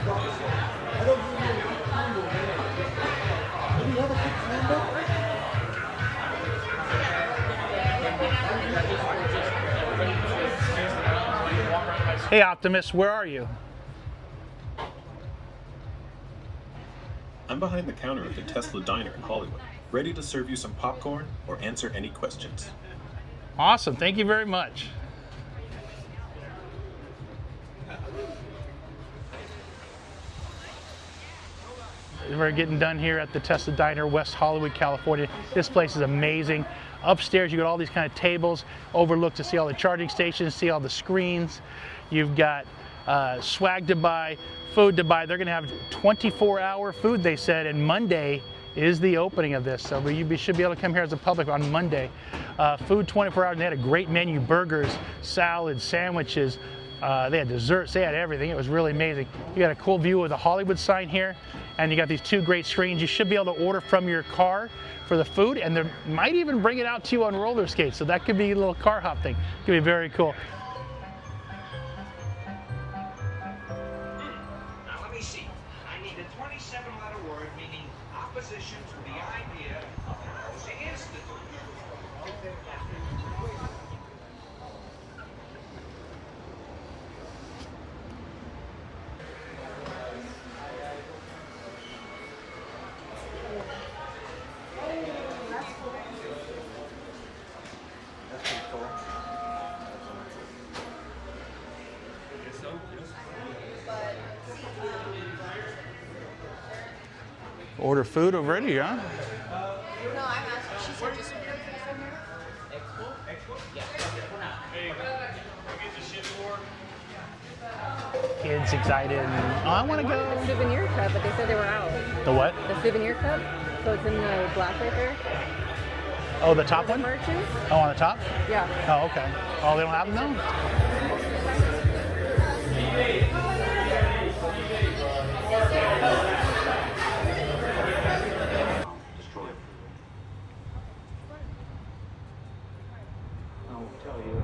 Hey Optimus, where are you? I'm behind the counter at the Tesla Diner in Hollywood, ready to serve you some popcorn or answer any questions. Awesome, thank you very much. We're getting done here at the Tesla Diner, West Hollywood, California. This place is amazing. Upstairs, you got all these kind of tables, overlook to see all the charging stations, see all the screens. You've got swag to buy, food to buy. They're going to have 24-hour food, they said, and Monday is the opening of this. So you should be able to come here as a public on Monday. Food 24 hours, and they had a great menu, burgers, salads, sandwiches. They had desserts, they had everything. It was really amazing. You got a cool view of the Hollywood sign here, and you got these two great screens. You should be able to order from your car for the food, and they might even bring it out to you on roller skates. So that could be a little car hop thing. It could be very cool. Now let me see. I need a 27-letter word meaning opposition to the idea of the Housing Institute. Order food already, huh? No, I'm asking. She said just Kids excited. Oh, I want to go. the souvenir cup, but they said they were out. The what? The souvenir cup. So it's in the black right there. Oh, the top one? Merchants? Oh, on the top? Yeah. Oh, okay. Oh, they don't have them Destroy it. I won't tell you.